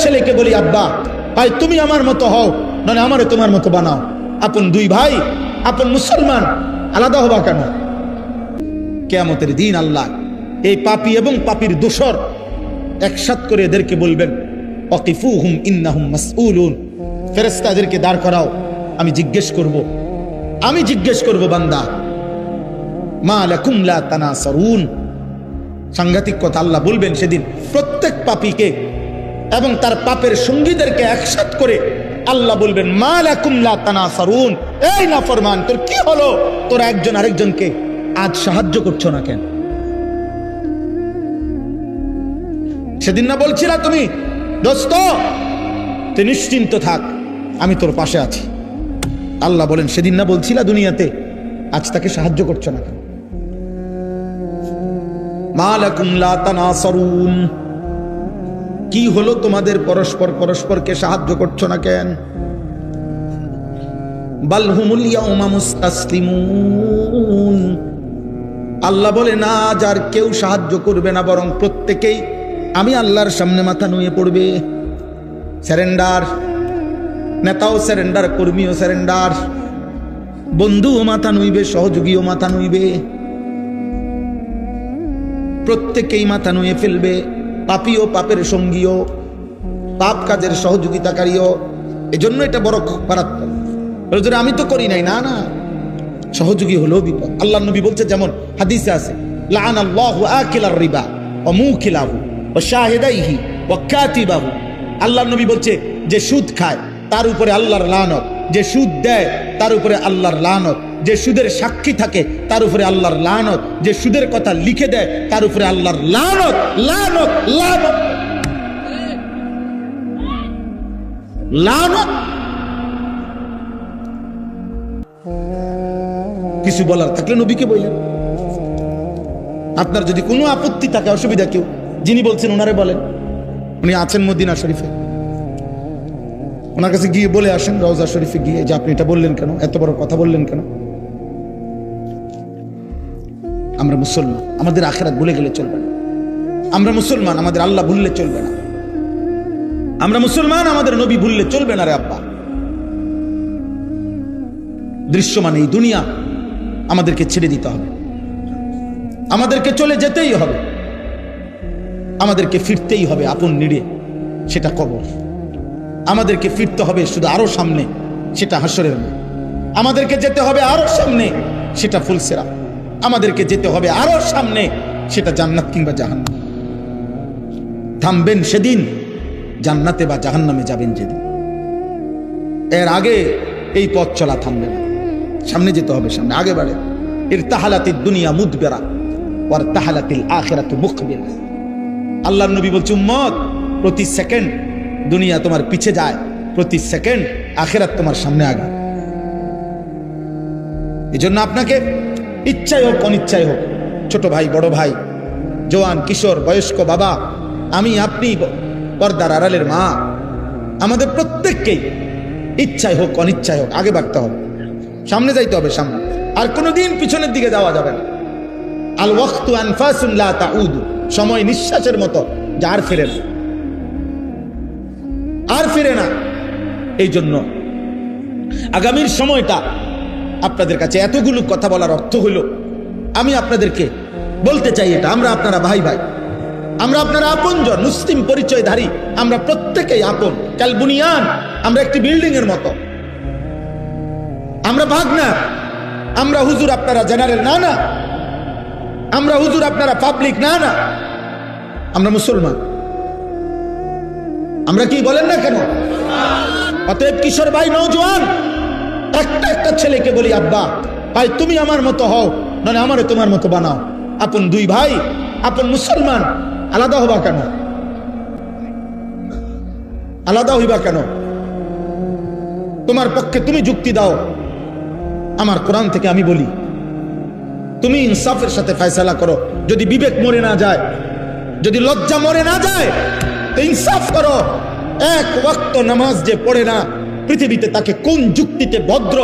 ছেলেকে বলি আব্বা ভাই তুমি আমার মতো হও, নয় আমারে তোমার মতো বানাও। আপন দুই ভাই, আপন মুসলমান, আলাদা হবা কেন? কিয়ামতের দিন আল্লাহ এই পাপী এবং পাপীর দোসর একসাথ করে এদেরকে বলবেন ওয়াকিফুহুম ইন্নাহুম মাসউলুন। ফেরেশতা এদেরকে দাঁড় করাও, আমি জিজ্ঞেস করব বান্দা মা লাকুম লা তানাসারুন। সাংঘাতিক কথা আল্লাহ বলবেন সেদিন প্রত্যেক পাপীকে এবং তার পাপের সঙ্গীদেরকে একসাথ করে আল্লাহ বলবেন মা লাকুম লা তানাসারুন, এই নাফরমান তোর কি হলো, তোরা একজন আরেকজনকে আজ সাহায্য করছো না কেন? সেদিন না বলছিলা তুমি দোস্ত তুই নিশ্চিন্ত থাক আমি তোর পাশে আছি? আল্লাহ বলেন সেদিন না বলছিলা দুনিয়াতে, আজ তাকে সাহায্য করছো না কেন? মা লাকুম লা তানাসারুন, কি হলো তোমাদের পরস্পরকে সাহায্য করছো না কেন? বাল হুমুল ইয়াউমা মুস্তাসলিমুন, আল্লাহ বলে না আজ আর কেউ সাহায্য করবে না, বরং প্রত্যেকেই আমি আল্লাহর সামনে মাথা নুয়ে পড়বে। স্যারেন্ডার, নেতাও স্যারেন্ডার, কর্মীও স্যারেন্ডার, বন্ধুও মাথা নুইবে, সহযোগীও মাথা নুইবে, প্রত্যেকেই মাথা নুয়ে ফেলবে। পাপীও পাপের সঙ্গীও, পাপ কাজের সহযোগিতাকারীও। এজন্য এটা বড় মারাত্মক। আমি তো করি নাই, না না, সহযোগী হলেও বিপদ। আল্লাহ নবী বলছে যেমন হাদিসে আছে লাআনাল্লাহু আকিলার রিবা ওয়া মুকিলাহু ওয়া শাহিদাইহি ওয়া কাতিবাহু। আল্লাহ নবী বলছে যে সুদ খায় তার উপরে আল্লাহর লানত, যে সুদ দেয় তার উপরে আল্লাহর লানত, যে সুদের সাক্ষী থাকে তার উপরে আল্লাহর লানত, যে সুদের কথা লিখে দেয় তার উপরে আল্লাহর লানত। লানত লানত লানত। কিছু বলার থাকলে নবীকে বললেন। আপনার যদি কোনো আপত্তি থাকে, অসুবিধা, কেউ যিনি বলছেন ওনারে বলেন। উনি আছেন মদিনা শরীফে, ওনার কাছে গিয়ে বলে আসেন রওজা শরীফে গিয়ে যে আপনি এটা বললেন কেন, এত বড় কথা বললেন কেন? আমরা মুসলমান, আমাদের আখিরাত ভুলে গেলে চলবে না। আমরা মুসলমান, আমাদের আল্লাহ ভুললে চলবে না। আমরা মুসলমান, আমাদের নবী ভুললে চলবে না রে আব্বা। দৃশ্যমান এই দুনিয়া আমাদেরকে ছেড়ে দিতে হবে, আমাদেরকে চলে যেতেই হবে, আমাদেরকে ফিরতেই হবে আপন নিড়ে, সেটা কবর। আমাদেরকে ফিরতে হবে শুধু আরো সামনে, সেটা হাসরের মাঠ। আমাদেরকে যেতে হবে আরো সামনে, সেটা ফুলসিরাত। আমাদেরকে যেতে হবে আরো সামনে, সেটা জান্নাত কিংবা জাহান্নাম। থামবেন সেদিন জান্নাতে বা জাহান্নামে যাবেন যেদিন। এর আগে এই পথ চলা থামবে না, সামনে যেতে হবে, সামনে আগে বাড়ে। ইরতাহালাতিদ দুনিয়া মুদবিরা ওয়ার তাহালাতিল আখিরাতু মুকবিলা। আল্লাহর নবী বলছে উম্মত প্রতি সেকেন্ড দুনিয়া তোমার পিছে যায়, প্রতি সেকেন্ড আখিরাত তোমার সামনে আগে। এজন্য আপনাকে ইচ্ছাই হোক অনিচ্ছাই হোক, ছোট ভাই বড় ভাই, জওয়ান কিশোর বয়স্ক বাবা, আমি আপনি পর্দার আড়ালের মা, আমাদের প্রত্যেককেই ইচ্ছাই হোক অনিচ্ছাই হোক আগে বাড়তে হবে, সামনে যাইতে হবে, সামনে। আর কোনোদিন পিছনের দিকে যাওয়া যাবে না। আল ওয়াক্তু আনফাসুন লা তাউদু, সময় নিঃশ্বাসের মতো, যা আর ফিরে না, আর ফিরে না। এই জন্য আগামীর সময়টা আপনাদের কাছে এতগুলো কথা বলার অর্থ হইল, আমি আপনাদেরকে বলতে চাই এটা, আমরা আপনারা ভাই ভাই, আমরা আপনারা আপনজন, মুসলিম পরিচয়ধারী, আমরা প্রত্যেকেই আপন। কাল বুনিয়ান, আমরা একটি বিল্ডিং এর মতো, আমরা ভাগ না। আমরা হুজুর আপনারা জেনারেল না, না আমরা হুজুর আপনারা পাবলিক না, না আমরা মুসলমান। আমরা কি বলেন না কেন? অতএব কিশোর ভাই, নওজোয়ান, একটা ছেলেকে বলি আব্বা ভাই তুমি আমার মতো হও, নয় আমারে তোমার মতো বানাও। আপন দুই ভাই, আপন মুসলমান, আলাদা হবা কেন? আলাদা হইবা কেন? তোমার পক্ষে তুমি যুক্তি দাও, আমার কোরআন থেকে আমি বলি, তুমি ইনসাফের সাথে ফয়সালা করো। যদি বিবেক মরে না যায়, যদি লজ্জা মরে না যায়, তো ইনসাফ করো। এক ওয়াক্ত নামাজ যে পড়ে না পৃথিবীতে, তাকে কোন যুক্তিতে ভদ্র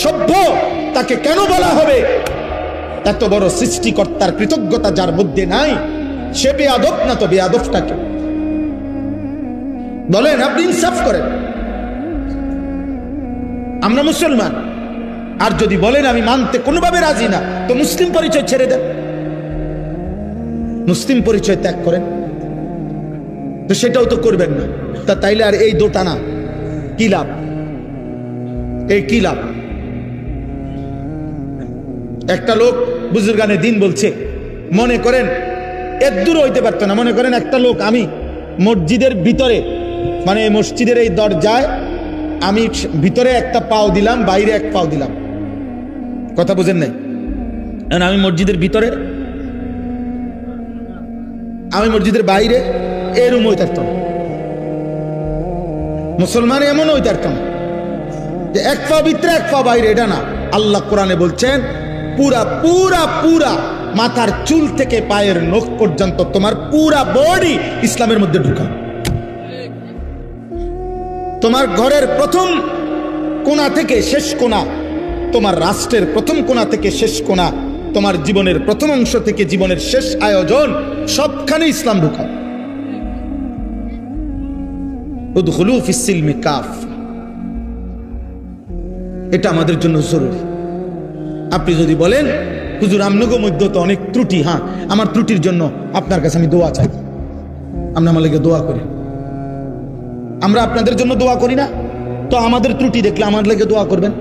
সভ্য তাকে কেন বলা হবে? এত বড় সৃষ্টিকর্তার কৃতজ্ঞতা যার মধ্যে নাই, সে বেয়াদব না তো বেয়াদবটাকে? বলেন, আপনি ইনসাফ করেন। আমরা মুসলমান, আর যদি বলেন আমি মানতে কোনোভাবে রাজি না, তো মুসলিম পরিচয় ছেড়ে দেন, মুসলিম পরিচয় ত্যাগ করেন। তো সেটাও তো করবেন না, তা তাইলে আর এই দোটানা কি লাভ? এই কি লাভ? একটা লোক বুজুর্গানে দিন বলছে, মনে করেন এর দূর হইতে পারতো না, মনে করেন একটা লোক, আমি মসজিদের ভিতরে, মানে মসজিদের এই দরজায় আমি ভিতরে একটা পাও দিলাম, বাইরে এক পাও দিলাম, কথা বুঝেন নাই? আমি মসজিদের ভিতরে, আমি মসজিদের বাইরে, এরম হইতে পারতাম। মুসলমান এমন হইতে পারতাম যে এক পা ভিতরে এক পা বাইরে, এটা না। আল্লাহ কোরআনে বলছেন পুরা পুরা পুরা মাথার চুল থেকে পায়ের নখ পর্যন্ত তোমার পুরা বডি ইসলামের মধ্যে ঢুকা। তোমার ঘরের প্রথম কোণা থেকে শেষ কোণা, তোমার রাষ্ট্রের প্রথম কোণা থেকে শেষ কোণা, তোমার জীবনের প্রথম অংশ থেকে জীবনের শেষ আয়োজন, সবখানে ইসলাম ঢুকা। উদখুলু ফিস সিলমি কাফা, এটা আমাদের জন্য জরুরি। আপনি যদি বলেন হুজুর আমনগো মধ্যে তো অনেক ত্রুটি, হ্যাঁ, আমার ত্রুটির জন্য আপনার কাছে আমি দোয়া চাই, আমরা আমার লেগে দোয়া করি। আমরা আপনাদের জন্য দোয়া করি না, তো আমাদের ত্রুটি দেখলে আমার লেগে দোয়া করবেন।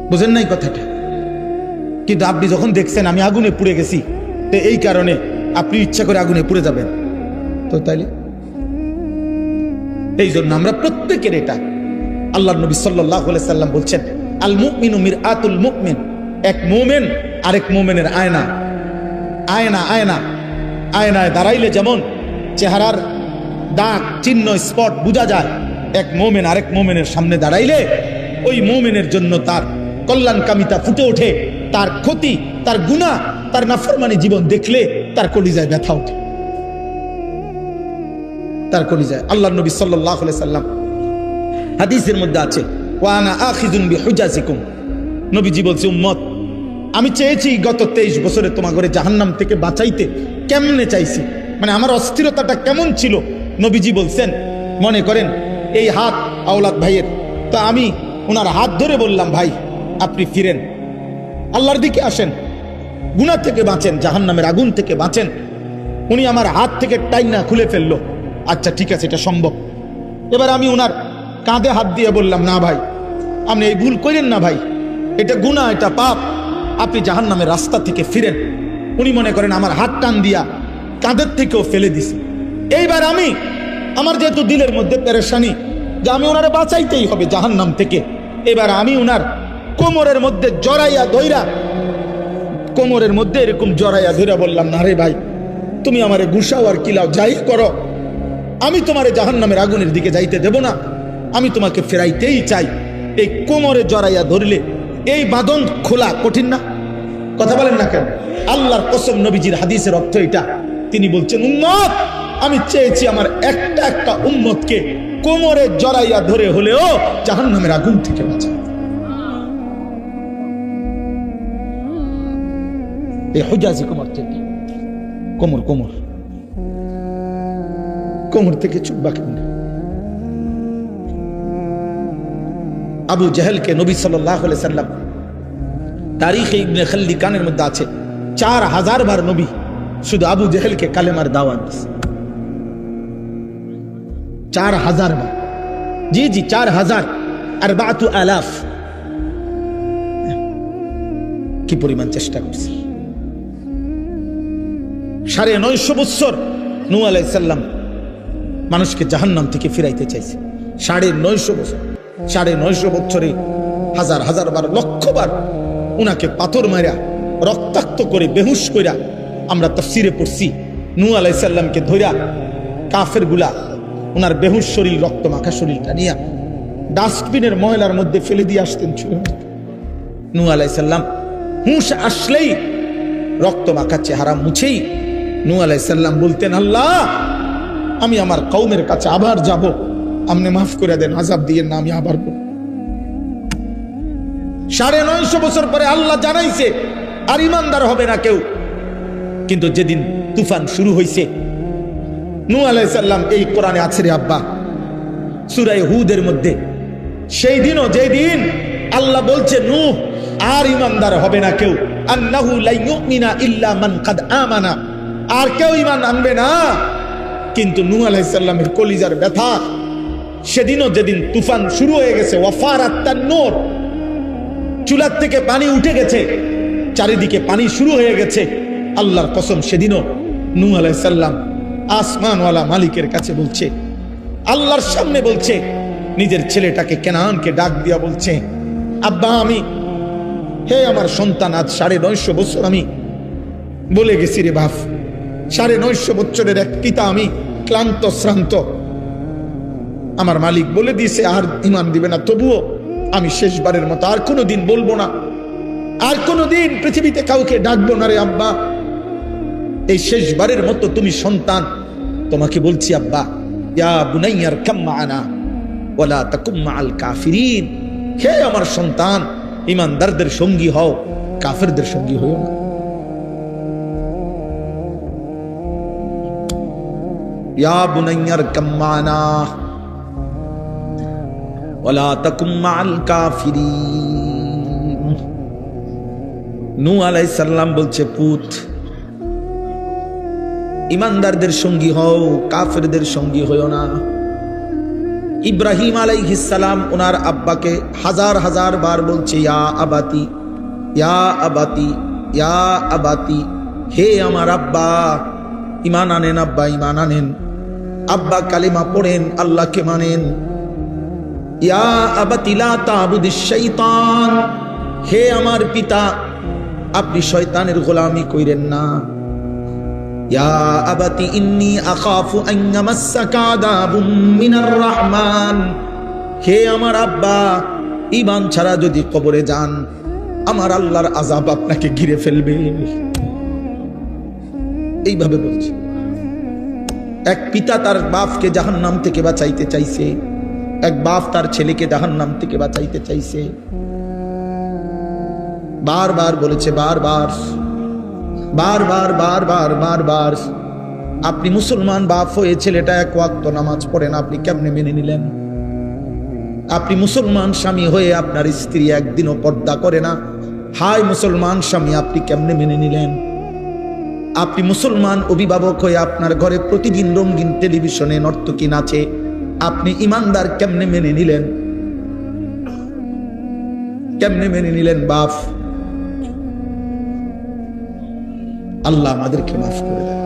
বুঝেন নাই কথাটা? কিন্তু আপনি যখন দেখছেন আমি আগুনে পুড়ে গেছি, তো এই কারণে আপনি ইচ্ছা করে আগুনে পুড়ে যাবেন, তো তাইলে এই জন্য আমরা প্রত্যেকের এটা, আল্লাহ নবী সাল্লাল্লাহু আলাইহি সাল্লাম বলছেন আল মুমিনু মিরআতুল মুমিন, এক মুমিন আরেক মুমিনের আয়না। আয়না আয়না আয়নায় দাঁড়াইলে যেমন চেহারার দাগ চিহ্ন স্পট বোঝা যায়, এক মুমিন আরেক মুমিনের সামনে দাঁড়াইলে ওই মুমিনের জন্য তার কল্যাণকামিতা ফুটে ওঠে, তার ক্ষতি, তার গুনাহ, তার নাফরমানি জীবন দেখলে তার কলিজায় ব্যথা ওঠে, তার কলিজায়। আল্লাহ নবী সাল্লাল্লাহু আলাইহি সাল্লাম হাদিসের মধ্যে আছে ওয়া আনা আখিযুন বিহুজাজিকুম, নবীজি বলছে উম্মত আমি চেয়েছি গত 23 বছরে তোমার ঘরে জাহান্নাম থেকে বাঁচাইতে, কেমনে চাইছি, মানে আমার অস্থিরতাটা কেমন ছিল। নবীজি বলছেন মনে করেন এই হাত আওলাদ ভাইয়ের, তো আমি ওনার হাত ধরে বললাম ভাই আপনি ফিরেন, আল্লাহর দিকে আসেন, গুনাহ থেকে বাঁচেন, জাহান্নামের আগুন থেকে বাঁচেন। উনি আমার হাত থেকে টাইনা খুলে ফেললো, আচ্ছা ঠিক আছে এটা সম্ভব। এবার আমি ওনার কাঁধে হাত দিয়ে বললাম না ভাই আপনি এই ভুল করেন না ভাই, এটা গুনাহ, এটা পাপ, আপনি জাহান্নামের রাস্তা থেকে ফিরেন। উনি মনে করেন আমার হাত টান দিয়া কাঁধের থেকেও ফেলে দিছি। এইবার আমি, আমার যেহেতু দিলের মধ্যে পেরেশানি যে আমি ওনারে বাঁচাইতেই হবে জাহান্নাম থেকে, এবার আমি ওনার কোমরের মধ্যে জড়াইয়া ধইরা, কোমরের মধ্যে এরকম জড়াইয়া ধইরা বললাম না রে ভাই তুমি আমারে গুসাও আর কিলাও যাই করো, আমি তোমারে জাহান্নামের আগুনের দিকে যাইতে দেব না, আমি তোমাকে ফেরাইতেই চাই। এই কোমরে জড়াইয়া ধরলে এই বাঁধন খোলা কঠিন না? কথা বলেন না কেন? আল্লাহর কসম, নবীজির হাদিসের অর্থ এটা। তিনি বলছেন উম্মত আমি চেয়েছি আমার একটা একটা উম্মতকে কোমরে জড়াইয়া ধরে হলেও জাহান্নামের আগুন থেকে বাঁচা। এই হুজাজি কোমর থেকে, কোমর কোমর কোমর থেকে চুপবা কেমনে? আবু জাহেলকে নবী সাল্লাল্লাহু আলাইহি সাল্লাম তারিখে ইবনে খালদিকানের মধ্যে আছে 4000 বার নবী শুধু আবু জাহেলকে কালেমার দাওয়াত দিয়েছে। 4000 বার, জি জি 4000, 4000 কি পরিমাণ চেষ্টা করছে। 950 বছর নূহ আলাইহিস সালাম মানুষকে জাহান্নাম থেকে ফিরাইতে চাইছে। 950 বছর, 950 বছরে হাজার হাজার বার, লক্ষ বার উনাকে পাথর মারা রক্তাক্ত করে বেহুশ কইরা, আমরা তাফসীরে পড়ছি নূহ আলাইহিস সালামকে ধইরা কাফের গুলা উনার বেহুশ শরীর, রক্ত মাখা শরীরটা নিয়ে ডাস্টবিনের ময়লার মধ্যে ফেলে দিয়ে আসতেন। নূহ আলাইহিস সালাম হুঁশ আসলেই রক্ত মাখা চেহারা মুছেই নূহ আলাইহিস সালাম বলতেন আল্লাহ আমি আমার কওমের কাছে আবার যাব, আপনি মাফ করে দেন, আযাব দিয়েন না, আমি আবার 950 বছর পরে আল্লাহ জানাইছে আর ইমানদার হবে না কেউ। কিন্তু যেদিন তুফান শুরু হয়েছে নূহ আলাইহিস সালাম এই কোরআনে আছে রে আব্বা, সূরা হুদের মধ্যে। সেই দিনও যেই দিন আল্লাহ বলছে নূহ আর ঈমানদার হবে না কেউ, আন্নাহু লা ইউমিনা ইল্লা মান কাদ আমানা, আর কেউ ঈমান আনবে না। কিন্তু নূহ আলাইহিস সালামের কলিজার ব্যথা সেদিনও, যেদিন তুফান শুরু হয়ে গেছে, ওয়াফারাত তান্নুর, চুলার থেকে পানি উঠে গেছে, চারিদিকে পানি শুরু হয়ে গেছে, আল্লাহর কসম সেদিনও নূহ আলাইহিস সালাম আসমানওয়ালা মালিকের কাছে বলছে, আল্লাহর সামনে বলছে, নিজের ছেলেটাকে কেনানকে ডাক দিয়া বলছে, আব্বা আমি, হে আমার সন্তান, আজ 950 বছর আমি বলে গেছি রে বাপ, 950 বছরের এক পিতা আমি, ক্লান্ত শ্রান্ত। আমার মালিক বলে দিয়েছে আর ঈমান দিবে না, তবুও আমি শেষবারের মতো আর কোনোদিন বলবো না, আর কোনোদিন পৃথিবীতে কাউকে ডাকবো না রে আব্বা। এই শেষবারের মতো তুমি সন্তান, তোমাকে বলছি আব্বা, ইয়া বুনাইয়ার কাম মা'ানা ওয়ালা তাকুম মা'আল কাফিরিন, হে আমার সন্তান, ঈমানদারদের সঙ্গী হও, কাফেরদের সঙ্গী হও না। ইয়া বুনাইয়ার কাম মা'ানা ওয়ালা তাকুম মা'আল কাফিরিন। নূহ আলাইহিস সালাম বলছে, পুত, ঈমানদারদের সঙ্গী হও, কাফেরদের সঙ্গী হইও না। ইব্রাহিম আলাইহিস সালাম ওনার আব্বাকে হাজার হাজার বার বলছে, ইয়া আবাতি, ইয়া আবাতি, ইয়া আবাতি, হে আমার আব্বা, ঈমান আনেন আব্বা, ঈমান আনেন। আব্বা কালিমা পড়েন, আল্লাহকে মানেন। ইয়া আবাতি লা তা'বুদিশ শাইতান, হে আমার পিতা, আপনি শয়তানের গোলামি কইরেন না। ইয়া আবাতি ইন্নী আখাফু আন ইয়ামাসসাকা আযাবুম মিনার রাহমান, হে আমার আব্বা, ঈমান ছাড়া যদি কবরে যান, আমার আল্লাহর আযাব আপনাকে ঘিরে ফেলবে। এইভাবে বলছে। এক পিতা তার বাপকে জাহান্নাম থেকে বাঁচাইতে চাইছে, এক বাপ তার ছেলেকে জাহান্নাম থেকে বাঁচাইতে চাইছে। বারবার বলেছে, বারবার বারবার বারবার বারবার। আপনি মুসলমান বাপ হয়ে ছেলেটা এক ওয়াক্ত নামাজ পড়ে না, আপনি কেমনে মেনে নিলেন? আপনি মুসলমান স্বামী হয়ে আপনার স্ত্রী একদিনও পর্দা করে না, হায় মুসলমান স্বামী, আপনি কেমনে মেনে নিলেন? আপনি মুসলমান অভিভাবক হয়ে আপনার ঘরে প্রতিদিন রঙিন টেলিভিশনে নর্তকী নাচে, আপনি ঈমানদার কেমনে মেনে নিলেন? কেমনে মেনে নিলেন বাপ? আল্লাহ আমাদেরকে মাফ করে দেয়।